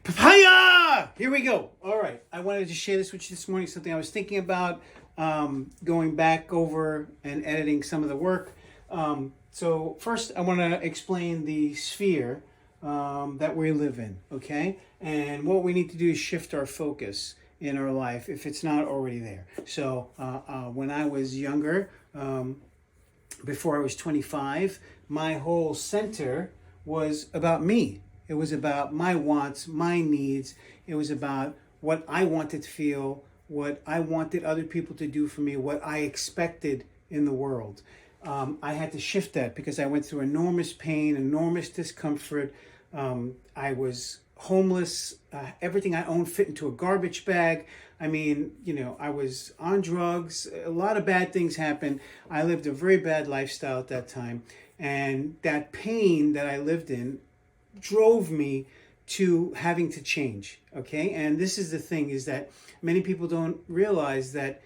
Papaya! Here we go. All right. I wanted to share this with you this morning. Something I was thinking about going back over and editing some of the work. So first, I want to explain the sphere that we live in, okay? And what we need to do is shift our focus in our life if it's not already there. So when I was younger, before I was 25, my whole center was about me. It was about my wants, my needs. It was about what I wanted to feel, what I wanted other people to do for me, what I expected in the world. I had to shift that because I went through enormous pain, enormous discomfort. I was homeless. Everything I owned fit into a garbage bag. I mean, I was on drugs. A lot of bad things happened. I lived a very bad lifestyle at that time. And that pain that I lived in drove me to having to change, okay? And this is the thing, is that many people don't realize that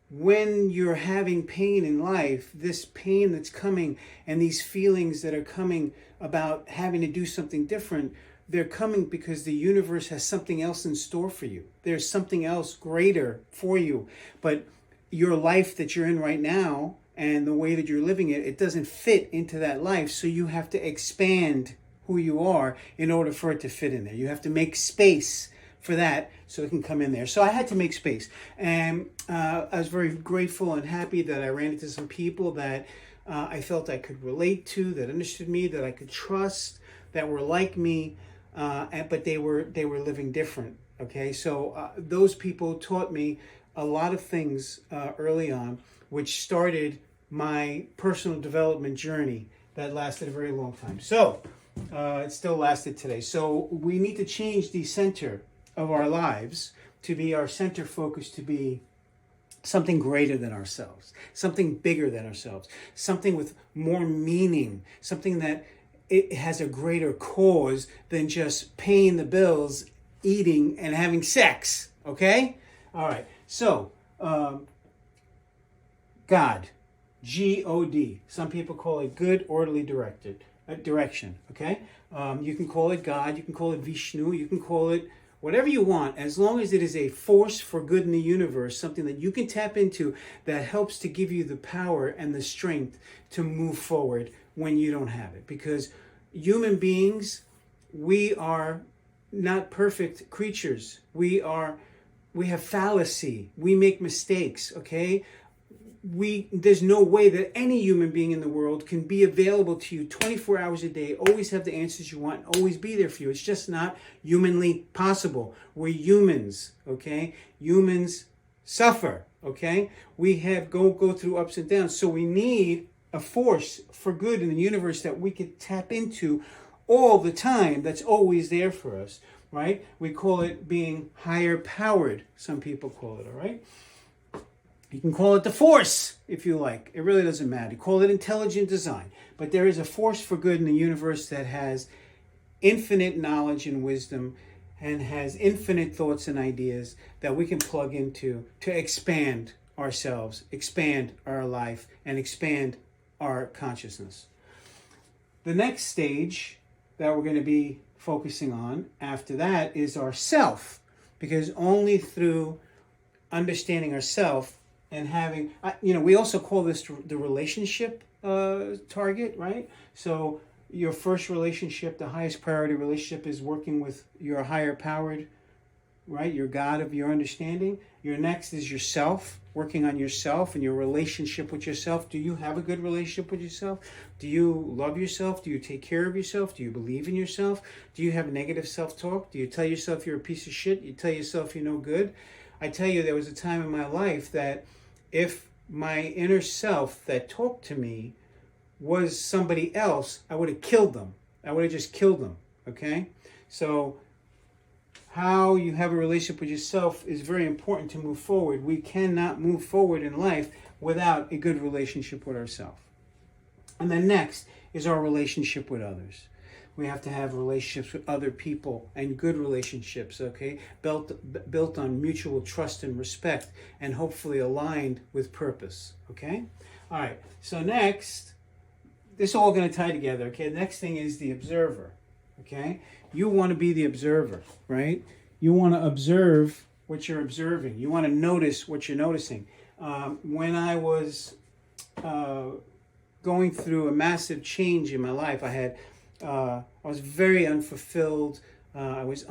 when you're having pain in life, this pain that's coming and these feelings that are coming about having to do something different, they're coming because the universe has something else in store for you. There's something else greater for you. But your life that you're in right now and the way that you're living it, it doesn't fit into that life. So you have to expand who you are in order for it to fit in there. You have to make space for that so it can come in there. So I had to make space. And I was very grateful and happy that I ran into some people that I felt I could relate to, that understood me, that I could trust, that were like me, but they were living different. Okay, so those people taught me a lot of things early on, which started my personal development journey that lasted a very long time. So it still lasted today. So we need to change the center of our lives to be our center focus, to be something greater than ourselves, something bigger than ourselves, something with more meaning, something that it has a greater cause than just paying the bills, eating, and having sex. Okay? All right. So, God, G-O-D. Some people call it good, orderly direction. Okay? You can call it God. You can call it Vishnu. You can call it whatever you want, as long as it is a force for good in the universe, something that you can tap into that helps to give you the power and the strength to move forward when you don't have it. Because human beings, we are not perfect creatures. We have fallacy. We make mistakes, okay? There's no way that any human being in the world can be available to you 24 hours a day, always have the answers you want, always be there for you. It's just not humanly possible. We're humans, okay? Humans suffer, okay? We have go through ups and downs. So we need a force for good in the universe that we could tap into all the time, that's always there for us, right? We call it being higher powered, some people call it, all right? You can call it the force, if you like. It really doesn't matter. You call it intelligent design. But there is a force for good in the universe that has infinite knowledge and wisdom and has infinite thoughts and ideas that we can plug into to expand ourselves, expand our life, and expand our consciousness. The next stage that we're going to be focusing on after that is our self. Because only through understanding ourself and having, we also call this the relationship target, right? So your first relationship, the highest priority relationship, is working with your higher powered, right? Your God of your understanding. Your next is yourself, working on yourself and your relationship with yourself. Do you have a good relationship with yourself? Do you love yourself? Do you take care of yourself? Do you believe in yourself? Do you have negative self-talk? Do you tell yourself you're a piece of shit? You tell yourself you're no good? I tell you, there was a time in my life that if my inner self that talked to me was somebody else, I would have killed them. I would have just killed them, okay? So how you have a relationship with yourself is very important to move forward. We cannot move forward in life without a good relationship with ourselves. And then next is our relationship with others. We have to have relationships with other people, and good relationships, okay? Built on mutual trust and respect, and hopefully aligned with purpose, okay? All right, so next, this is all going to tie together, okay? The next thing is the observer, okay? You want to be the observer, right? You want to observe what you're observing. You want to notice what you're noticing. When I was going through a massive change in my life, I was very unfulfilled. I was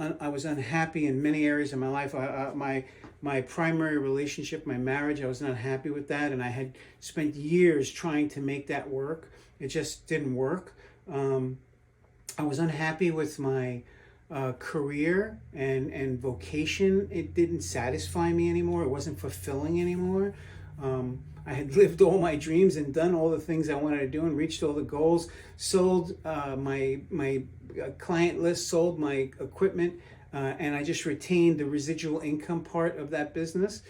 unhappy in many areas of my life. My primary relationship, my marriage, I was not happy with that, and I had spent years trying to make that work. It just didn't work. I was unhappy with my career and vocation. It didn't satisfy me anymore. It wasn't fulfilling anymore. I had lived all my dreams and done all the things I wanted to do and reached all the goals, sold my client list, sold my equipment, and I just retained the residual income part of that business,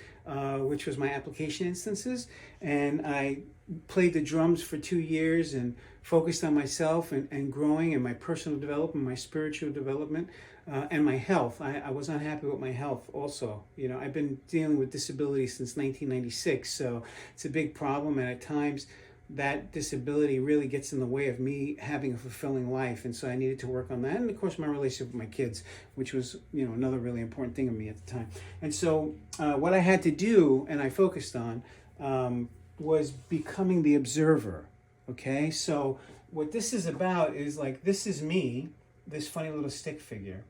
which was my application instances. And I played the drums for 2 years and focused on myself and growing and my personal development, my spiritual development, and my health. I was unhappy with my health also. You know, I've been dealing with disability since 1996, so it's a big problem, and at times that disability really gets in the way of me having a fulfilling life, and so I needed to work on that. And of course my relationship with my kids, which was, you know, another really important thing of me at the time. And so what I had to do, and I focused on, was becoming the observer. Okay, so what this is about is, like, this is me, this funny little stick figure,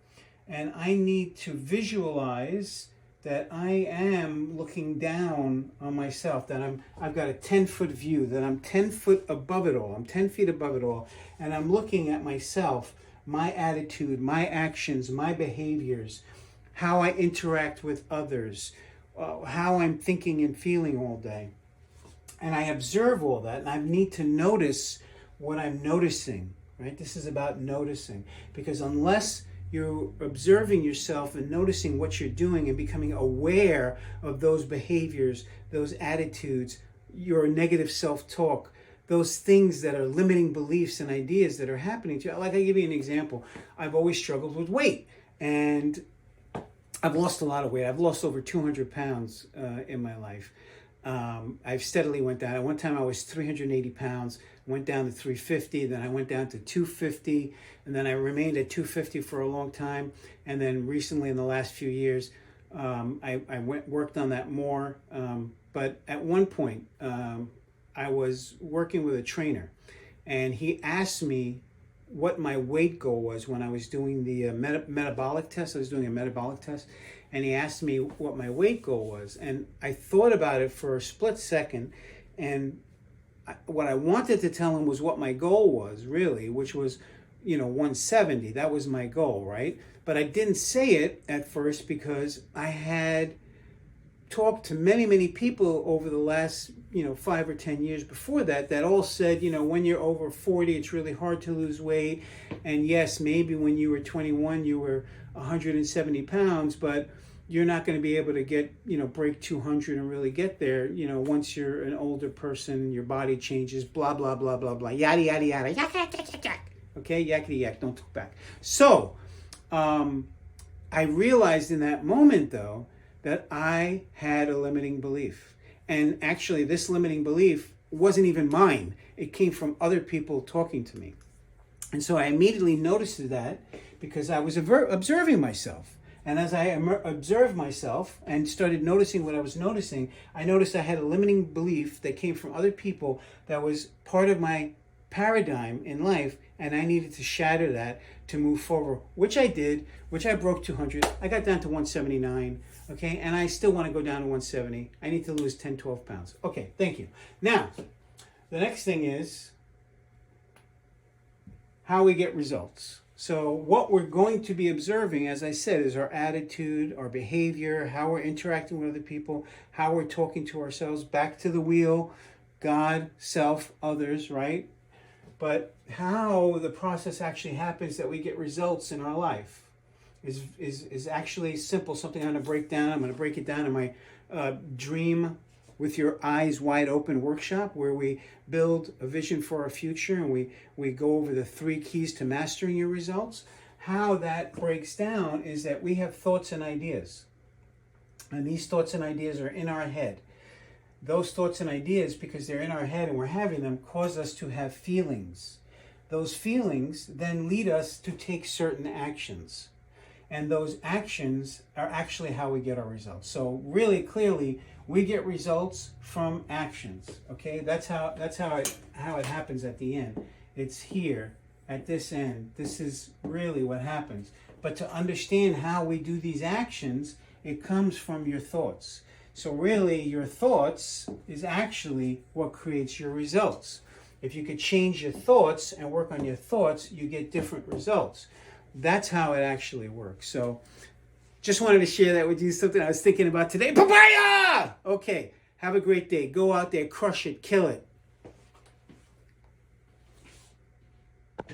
and I need to visualize that I am looking down on myself, that I've got a 10-foot view, that I'm 10 foot above it all, I'm 10 feet above it all, and I'm looking at myself, my attitude, my actions, my behaviors, how I interact with others, how I'm thinking and feeling all day. And I observe all that, and I need to notice what I'm noticing, right? This is about noticing, because unless you're observing yourself and noticing what you're doing and becoming aware of those behaviors, those attitudes, your negative self-talk, those things that are limiting beliefs and ideas that are happening to you. Like, I give you an example. I've always struggled with weight, and I've lost a lot of weight. I've lost over 200 pounds in my life. I've steadily went down. At one time I was 380 pounds, went down to 350, then I went down to 250, and then I remained at 250 for a long time. And then recently, in the last few years, I worked on that more. But at one point, I was working with a trainer, and he asked me what my weight goal was when I was doing the metabolic test. I was doing a metabolic test, and he asked me what my weight goal was. And I thought about it for a split second, and what I wanted to tell him was what my goal was, really, which was, 170. That was my goal, right? But I didn't say it at first because I had talked to many, many people over the last, 5 or 10 years before that all said, when you're over 40, it's really hard to lose weight. And yes, maybe when you were 21, you were 170 pounds, but you're not going to be able to get, break 200 and really get there. Once you're an older person, your body changes, blah, blah, blah, blah, blah, yada, yada, yada, yak, yak, yak, yak, yak. Okay, yakety yak, don't talk back. So, I realized in that moment, though, that I had a limiting belief. And actually, this limiting belief wasn't even mine. It came from other people talking to me. And so I immediately noticed that because I was observing myself. And as I observed myself and started noticing what I was noticing, I noticed I had a limiting belief that came from other people that was part of my paradigm in life, and I needed to shatter that to move forward, which I did, which I broke 200. I got down to 179, okay? And I still want to go down to 170. I need to lose 10, 12 pounds. Okay, thank you. Now, the next thing is how we get results. So what we're going to be observing, as I said, is our attitude, our behavior, how we're interacting with other people, how we're talking to ourselves, back to the wheel, God, self, others, right? But how the process actually happens that we get results in our life is actually simple, something I'm going to break down. I'm going to break it down in my Dream with Your Eyes Wide Open workshop, where we build a vision for our future, and we go over the 3 keys to mastering your results. How that breaks down is that we have thoughts and ideas, and these thoughts and ideas are in our head. Those thoughts and ideas, because they're in our head and we're having them, cause us to have feelings. those feelings then lead us to take certain actions. And those actions are actually how we get our results. So really clearly, we get results from actions. Okay, that's how it happens at the end. It's here at this end. This is really what happens. But to understand how we do these actions, it comes from your thoughts. So really, your thoughts is actually what creates your results. If you could change your thoughts and work on your thoughts, you get different results. That's how it actually works. So just wanted to share that with you, something I was thinking about today. Papaya! Okay, have a great day. Go out there, crush it, kill it.